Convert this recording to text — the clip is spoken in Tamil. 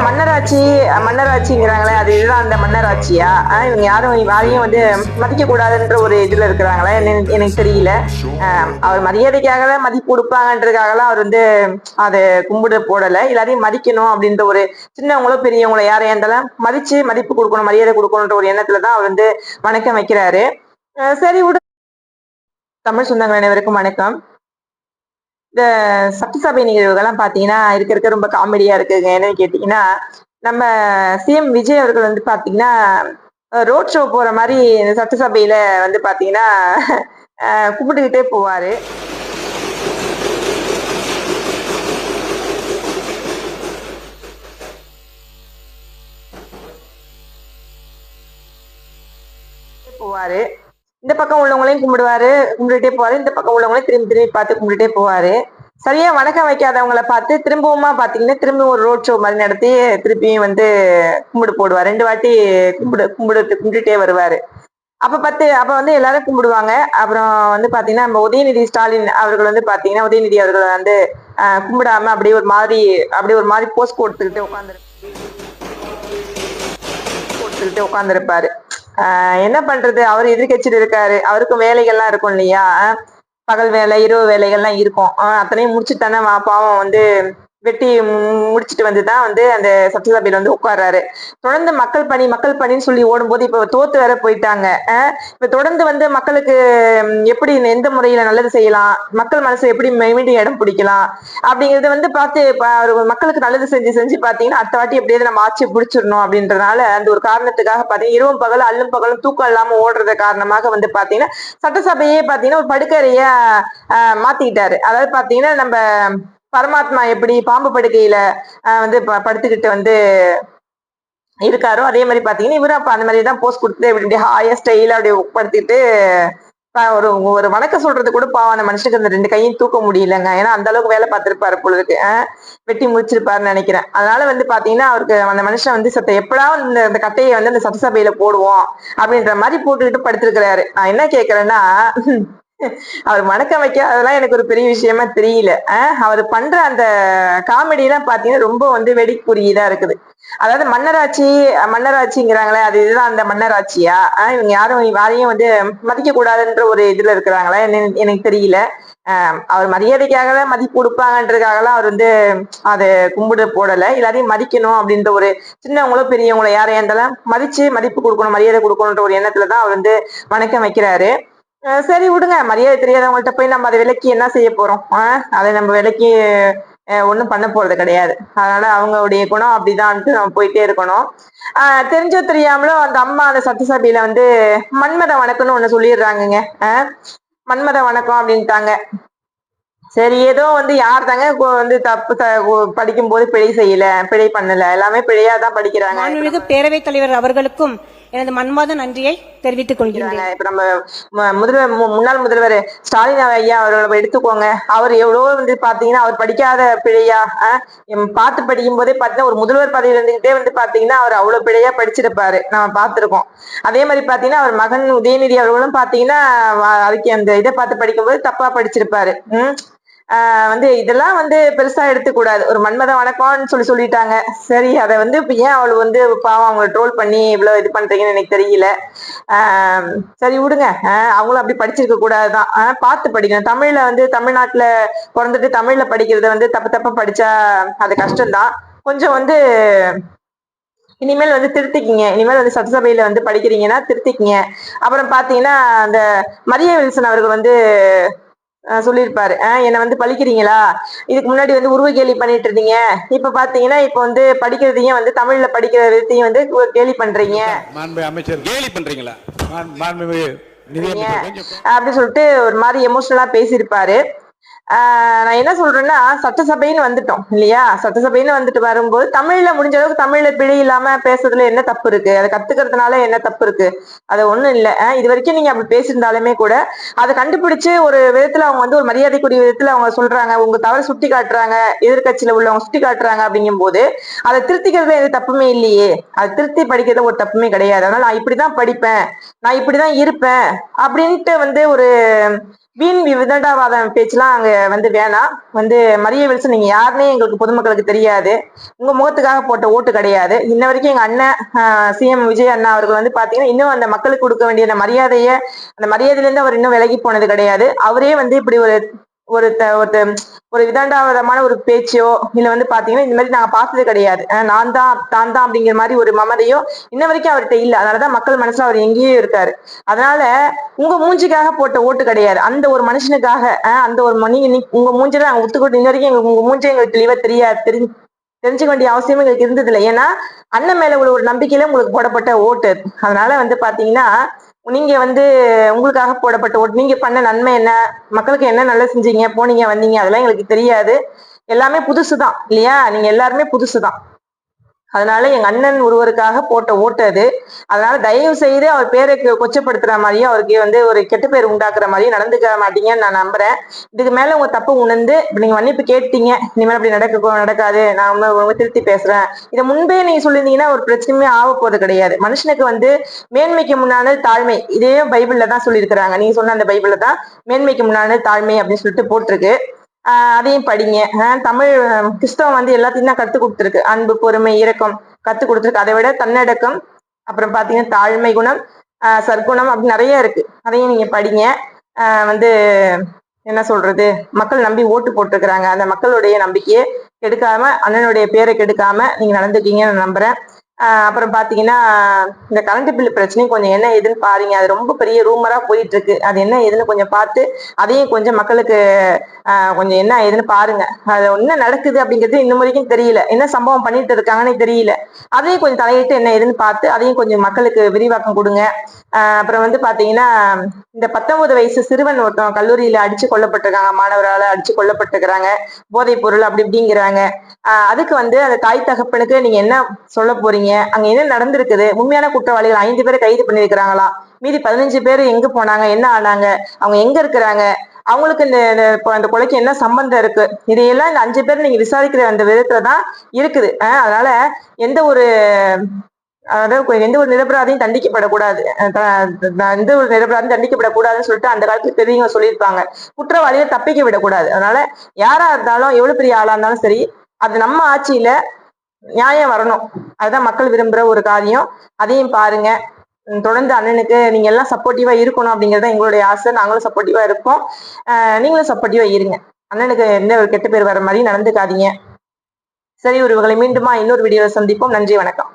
மன்னராட்சி மன்னராட்சிங்கிறாங்களே அது இதுதான் அந்த மன்னராட்சியா? இவங்க யாரையும் வந்து மதிக்க கூடாதுன்ற ஒரு இதுல இருக்கிறாங்களா எனக்கு தெரியல. அவர் மரியாதைக்காக மதிப்பு கொடுப்பாங்கன்றதுக்காகலாம் அவர் வந்து அதை கும்பிடு போடல. எல்லாரையும் மதிக்கணும் அப்படின்ற ஒரு சின்னவங்களோ பெரியவங்களோ யாரையா இருந்தாலும் மதிச்சு மதிப்பு கொடுக்கணும், மரியாதை கொடுக்கணுன்ற ஒரு எண்ணத்துலதான் அவர் வந்து வணக்கம் வைக்கிறாரு. சரி விடு. தமிழ் சொந்தங்கள் அனைவருக்கும் வணக்கம். இந்த சட்டசபை நிகழ்வுகள்லாம் பாத்தீங்கன்னா இருக்க ரொம்ப காமெடியா இருக்குங்க. என்னன்னு கேட்டீங்கன்னா, நம்ம சிஎம் விஜய் அவர்கள் வந்து பாத்தீங்கன்னா ரோட் ஷோ போற மாதிரி இந்த சட்டசபையில வந்து பாத்தீங்கன்னா கும்பிட்டுக்கிட்டே போவாரு. போவாரு. இந்த பக்கம் உள்ளவங்களையும் கும்பிட்டுட்டே போவாரு. இந்த பக்கம் உள்ளவங்களையும் திரும்பி திரும்பி பார்த்து கும்பிட்டுட்டே போவாரு. சரியா வணக்கம் வைக்காதவங்கள பார்த்து திரும்பவுமா பாத்தீங்கன்னா திரும்பி ஒரு ரோட் ஷோ மாதிரி நடத்தி திருப்பியும் வந்து கும்பிடு போடுவார். 2 வாட்டி கும்பிட்டுட்டே வருவாரு. அப்ப வந்து எல்லாரும் கும்பிடுவாங்க. அப்புறம் வந்து பாத்தீங்கன்னா நம்ம உதயநிதி ஸ்டாலின் அவர்கள் வந்து பாத்தீங்கன்னா உதயநிதி அவர்கள் வந்து கும்பிடாம அப்படியே ஒரு மாதிரி போஸ்ட் கொடுத்துக்கிட்டு உட்காந்துருப்பாரு. என்ன பண்றது, அவர் எதிர்கட்சியில் இருக்காரு, அவருக்கும் வேலைகள்லாம் இருக்கும் இல்லையா? பகல் வேலை இரவு வேலைகள்லாம் இருக்கும். அத்தனையும் முடிச்சுட்டு தானே பாவம் வந்து வெட்டி முடிச்சுட்டு வந்துதான் வந்து அந்த சட்டசபையில வந்து உட்கார்றாரு. தொடர்ந்து மக்கள் பணின்னு சொல்லி ஓடும்போது இப்ப தோத்து வேற போயிட்டாங்க. இப்ப தொடர்ந்து வந்து மக்களுக்கு எப்படி எந்த முறையில நல்லது செய்யலாம், மக்கள் மனசை எப்படி மீண்டும் இடம் பிடிக்கலாம் அப்படிங்கறத வந்து பார்த்து மக்களுக்கு நல்லது செஞ்சு பாத்தீங்கன்னா அடுத்த வாட்டி எப்படியாவது நம்ம ஆட்சியை பிடிச்சிடணும் அப்படின்றதுனால அந்த ஒரு காரணத்துக்காக பாத்தீங்கன்னா இரவும் பகலும் அல்லும் பகலும் தூக்கம் இல்லாம ஓடுறது காரணமாக வந்து பாத்தீங்கன்னா சட்டசபையே பாத்தீங்கன்னா ஒரு படுக்கறையா மாத்திக்கிட்டாரு. அதாவது பாத்தீங்கன்னா நம்ம பரமாத்மா எப்படி பாம்பு படுக்கையில வந்து படுத்துக்கிட்டு வந்து இருக்காரோ அதே மாதிரி பாத்தீங்கன்னா இவரும் அப்ப அந்த மாதிரிதான் போஸ்ட் கொடுத்து இப்படி ஹாயா ஸ்டைல அப்படி படுத்திட்டு ஒரு ஒரு வணக்கம் சொல்றது கூட பாவம் அந்த மனுஷனுக்கு அந்த 2 கையும் தூக்க முடியலங்க. ஏன்னா அந்த அளவுக்கு வேலை பார்த்திருப்பாரு பொழுதுக்கு வெட்டி முடிச்சிருப்பாருன்னு நினைக்கிறேன். அதனால வந்து பாத்தீங்கன்னா அவருக்கு அந்த மனுஷன் வந்து எப்படா இந்த கட்டையை வந்து அந்த சட்டசபையில போடுவோம் அப்படின்ற மாதிரி போட்டுக்கிட்டு படுத்திருக்கிறாரு. நான் என்ன கேக்குறேன்னா அவர் வணக்கம் வைக்காததெல்லாம் எனக்கு ஒரு பெரிய விஷயமா தெரியல. அவர் பண்ற அந்த காமெடி எல்லாம் பாத்தீங்கன்னா ரொம்ப வந்து வெடிக்குரியதா இருக்குது. அதாவது மன்னராட்சிங்கிறாங்களே அது இதுதான் அந்த மன்னராட்சியா? இவங்க யாரையும் வந்து மதிக்க கூடாதுன்ற ஒரு இதுல இருக்கிறாங்களா எனக்கு தெரியல. அவர் மரியாதைக்காக மதிப்பு கொடுப்பாங்கன்றதுக்காகலாம் அவர் வந்து அதை கும்பிடு போடல. எல்லாரையும் மதிக்கணும் அப்படின்ற ஒரு சின்னவங்களோ பெரியவங்களோ யாரையா இருந்தாலும் மதிச்சு மதிப்பு கொடுக்கணும், மரியாதை கொடுக்கணுன்ற ஒரு எண்ணத்துலதான் அவர் வந்து வணக்கம் வைக்கிறாரு. சரி விடுங்க, மரியாதை தெரியாதவங்கள்ட்ட போய் நம்ம அதை விலக்கி என்ன செய்ய போறோம்? அதை நம்ம விலக்கி ஒண்ணும் பண்ண போறது கிடையாது. அதனால அவங்களுடைய குணம் அப்படிதான்ட்டு நம்ம போயிட்டே இருக்கணும். தெரிஞ்சோ தெரியாமலோ அந்த அம்மா அந்த சட்டசபையில வந்து மன்மத வணக்கம்னு ஒண்ணு சொல்லிடுறாங்கங்க. மன்மத வணக்கம் அப்படின்ட்டாங்க. சரி ஏதோ வந்து யார் தாங்க வந்து படிக்கும் போது பிழை பண்ணல, எல்லாமே பிழையாதான் படிக்கிறாங்க. பேரவைத் தலைவர் அவர்களுக்கும் எனது மன்மாத நன்றியை தெரிவித்துக் கொள்கிறேன். இப்ப நம்ம முன்னாள் முதல்வர் ஸ்டாலின் ஐயா அவர்களை எடுத்துக்கோங்க. அவர் எவ்வளவோ வந்து பாத்தீங்கன்னா அவர் படிக்காத பிழையா பார்த்து படிக்கும் போதே பாத்தீங்கன்னா ஒரு முதல்வர் பதவியில இருந்துகிட்டே வந்து பாத்தீங்கன்னா அவர் அவ்வளவு பிழையா படிச்சிருப்பாரு, நம்ம பார்த்திருக்கோம். அதே மாதிரி பாத்தீங்கன்னா அவர் மகன் உதயநிதி அவர்களும் பாத்தீங்கன்னா அதுக்கு அந்த இதை பார்த்து படிக்கும்போது தப்பா படிச்சிருப்பாரு. வந்து இதெல்லாம் வந்து பெருசா எடுத்துக்கூடாது. ஒரு மன்மத வணக்கம்னு சொல்லிட்டாங்க. சரி அதை வந்து ஏன் அவள் வந்து பாவம் அவங்களை ட்ரோல் பண்ணி இவ்வளவு இது பண்றீங்கன்னு எனக்கு தெரியல. சரி விடுங்க. அவங்களும் அப்படி படிச்சிருக்க கூடாதுதான். பார்த்து படிக்கணும். தமிழ்ல வந்து தமிழ்நாட்டுல பிறந்துட்டு தமிழ்ல படிக்கிறத வந்து தப்பா படிச்சா அது கஷ்டம்தான். கொஞ்சம் வந்து இனிமேல் வந்து திருத்திக்கிங்க. இனிமேல் வந்து சட்டசபையில வந்து படிக்கிறீங்கன்னா திருத்திக்கிங்க. அப்புறம் பாத்தீங்கன்னா அந்த மரிய வில்சன் அவர்கள் வந்து சொல்லியிருப்பாரு, என்னை வந்து பழிக்கிறீங்களா, இதுக்கு முன்னாடி வந்து உருவ கேலி பண்ணிட்டு இருந்தீங்க, இப்ப பாத்தீங்கன்னா இப்ப வந்து படிக்கிறதையும் வந்து தமிழ்ல படிக்கிற விதத்தையும் வந்து கேலி பண்றீங்க, அமைச்சர் கேலி பண்றீங்களா அப்படி சொல்லிட்டு ஒரு மாதிரி எமோஷனலா பேசியிருப்பாரு. நான் என்ன சொல்றேன்னா சட்டசபைன்னு வந்துட்டோம் இல்லையா? சட்டசபைன்னு வந்துட்டு வரும்போது தமிழ்ல முடிஞ்ச அளவுக்கு தமிழ்ல பிழை இல்லாம பேசுறதுல என்ன தப்பு இருக்கு? அதை கத்துக்கிறதுனால என்ன தப்பு இருக்கு? அது ஒண்ணும் இல்லை. இது வரைக்கும் நீங்க அப்படி பேசியிருந்தாலுமே கூட அதை கண்டுபிடிச்சு ஒரு விதத்துல அவங்க வந்து ஒரு மரியாதைக்குரிய விதத்துல அவங்க சொல்றாங்க, உங்க தவறு சுட்டி காட்டுறாங்க, எதிர்கட்சியில உள்ளவங்க சுட்டி காட்டுறாங்க அப்படிங்கும் போது அதை திருத்திக்கிறது எந்த தப்புமே இல்லையே. அதை திருத்தி படிக்கிறது ஒரு தப்புமே கிடையாது. அதனால நான் இப்படிதான் படிப்பேன், நான் இப்படிதான் இருப்பேன் அப்படின்ட்டு வந்து ஒரு வீண் விதண்டாவாதம் பேச்செல்லாம் அங்க வந்து வேணாம். வந்து மரிய வில்சன் நீங்க யாருன்னே எங்களுக்கு பொதுமக்களுக்கு தெரியாது. உங்க முகத்துக்காக போட்ட ஓட்டு கிடையாது. இன்ன வரைக்கும் எங்க அண்ணன் சிஎம் விஜய் அண்ணா அவர்கள் வந்து பாத்தீங்கன்னா இன்னும் அந்த மக்களுக்கு கொடுக்க வேண்டிய அந்த மரியாதையை அந்த மரியாதையிலேருந்து அவர் இன்னும் விலகி போனது கிடையாது. அவரே வந்து இப்படி ஒரு ஒரு ஒரு விதண்டாவதமான ஒரு பேச்சோ இல்ல வந்து பாத்தீங்கன்னா இந்த மாதிரி நாங்க பார்த்தது கிடையாது. நான் தான் அப்படிங்கிற மாதிரி ஒரு மமதையோ இன்ன வரைக்கும் அவர்கிட்ட இல்ல. அதனாலதான் மக்கள் மனசுல அவர் எங்கேயோ இருக்காரு. அதனால உங்க மூஞ்சிக்காக போட்ட ஓட்டு கிடையாது. அந்த ஒரு மனுஷனுக்காக அந்த ஒரு உங்க மூஞ்சில நாங்க ஒத்துக்கிட்டு இன்ன வரைக்கும் உங்க மூஞ்சி எங்களுக்கு தெளிவா தெரியாது. தெரிஞ்சுக்க வேண்டிய அவசியமும் எங்களுக்கு இருந்தது இல்லை. ஏன்னா அண்ணன் மேல உள்ள ஒரு நம்பிக்கையில உங்களுக்கு போடப்பட்ட ஓட்டு. அதனால வந்து பாத்தீங்கன்னா நீங்க வந்து உங்களுக்காக போடப்பட்ட ஓட்டு. நீங்க பண்ண நன்மை என்ன, மக்களுக்கு என்ன நல்லா செஞ்சீங்க, போனீங்க வந்தீங்க, அதெல்லாம் எங்களுக்கு தெரியாது. எல்லாமே புதுசுதான் இல்லையா? நீங்க எல்லாருமே புதுசுதான். அதனால எங்க அண்ணன் ஒருவருக்காக போட்ட ஓட்டு அது. அதனால தயவு செய்து அவர் பேரை கொச்சப்படுத்துற மாதிரியும் அவருக்கு வந்து ஒரு கெட்ட பேர் உண்டாக்குற மாதிரியும் நடந்துக்க மாட்டீங்கன்னு நான் நம்புறேன். இதுக்கு மேல உங்க தப்பு உணர்ந்து இப்ப நீங்க மன்னிப்பு கேட்டீங்க, இனிமேல் அப்படி நடக்காது, நான் உங்க திருத்தி பேசுறேன், இதை முன்பே நீங்க சொல்லியிருந்தீங்கன்னா ஒரு பிரச்சனையுமே ஆக போறது கிடையாது. மனுஷனுக்கு வந்து மேன்மைக்கு முன்னான தாழ்மை, இதே பைபிள்ல தான் சொல்லியிருக்கிறாங்க. நீங்க சொன்ன அந்த பைபிள்ல தான் மேன்மைக்கு முன்னான தாழ்மை அப்படின்னு சொல்லிட்டு போட்டிருக்கு. அதையும் படிங்க. தமிழ் கிறிஸ்தவம் வந்து எல்லாத்தையும் தான் கத்துக் கொடுத்துருக்கு. அன்பு, பொறுமை, இரக்கம் கத்துக் கொடுத்துருக்கு. அதை விட தன்னடக்கம், அப்புறம் பாத்தீங்கன்னா தாழ்மை குணம், சற்குணம் அப்படி நிறைய இருக்கு. அதையும் நீங்க படிங்க. வந்து என்ன சொல்றது, மக்கள் நம்பி ஓட்டு போட்டிருக்கிறாங்க. அந்த மக்களுடைய நம்பிக்கையை கெடுக்காம, அண்ணனுடைய பேரை கெடுக்காம நீங்க நடந்துக்கீங்கன்னு நான் நம்புறேன். அப்புறம் பாத்தீங்கன்னா இந்த கரண்ட் பில் பிரச்சனையும் கொஞ்சம் என்ன ஏதுன்னு பாருங்க. அது ரொம்ப பெரிய ரூமரா போயிட்டு இருக்கு. அது என்ன ஏதுன்னு கொஞ்சம் பார்த்து அதையும் கொஞ்சம் மக்களுக்கு கொஞ்சம் என்ன ஏதுன்னு பாருங்க. அது என்ன நடக்குது அப்படிங்கிறது இன்னும் வரைக்கும் தெரியல. என்ன சம்பவம் பண்ணிட்டு இருக்காங்கன்னு தெரியல. அதையும் கொஞ்சம் தலையிட்டு என்ன ஏதுன்னு பார்த்து அதையும் கொஞ்சம் மக்களுக்கு விரிவாக்கம் கொடுங்க. அப்புறம் வந்து பாத்தீங்கன்னா இந்த 19 வயசு சிறுவன் ஒருத்தன் கல்லூரியில அடிச்சு கொல்லப்பட்டிருக்காங்க. மாணவரால அடிச்சு கொல்லப்பட்டிருக்கிறாங்க. போதைப் பொருள் அப்படி இப்படிங்கிறாங்க. அதுக்கு வந்து அந்த தாய் தகப்பனுக்கு நீங்க என்ன சொல்ல போறீங்க? அங்க என்ன நடந்திருக்குது? உண்மையான குற்றவாளிகள் 5 பேரை கைது பண்ணிருக்கிறாங்களா? மீதி 15 பேர் எங்க போனாங்க, என்ன ஆனாங்க, அவங்க எங்க இருக்கிறாங்க, அவங்களுக்கு இந்த கொலைக்கு என்ன சம்பந்தம் இருக்கு, இதையெல்லாம் இந்த 5 பேர் நீங்க விசாரிக்கிற அந்த விதத்துலதான் இருக்குது. அதனால எந்த ஒரு அதாவது எந்த ஒரு நிரபராதியும் தண்டிக்கப்படக்கூடாது. எந்த ஒரு நிரபராதியும் தண்டிக்கப்படக்கூடாதுன்னு சொல்லிட்டு அந்த காலத்துல பெரியவங்க சொல்லியிருப்பாங்க. குற்றவாளியை தப்பிக்க விடக்கூடாது. அதனால யாரா இருந்தாலும் எவ்வளவு பெரிய ஆளா இருந்தாலும் சரி, அது நம்ம ஆட்சியில நியாயம் வரணும். அதுதான் மக்கள் விரும்புற ஒரு காரியம். அதையும் பாருங்க. தொடர்ந்து அண்ணனுக்கு நீங்க எல்லாம் சப்போர்ட்டிவா இருக்கணும் அப்படிங்கறத எங்களுடைய ஆசை. நாங்களும் சப்போர்ட்டிவா இருப்போம். நீங்களும் சப்போர்ட்டிவா இருங்க. அண்ணனுக்கு எந்த ஒரு கெட்ட பேர் வர மாதிரி நடந்துக்காதீங்க. சரி உறவுகளை, மீண்டுமா இன்னொரு வீடியோல சந்திப்போம். நன்றி, வணக்கம்.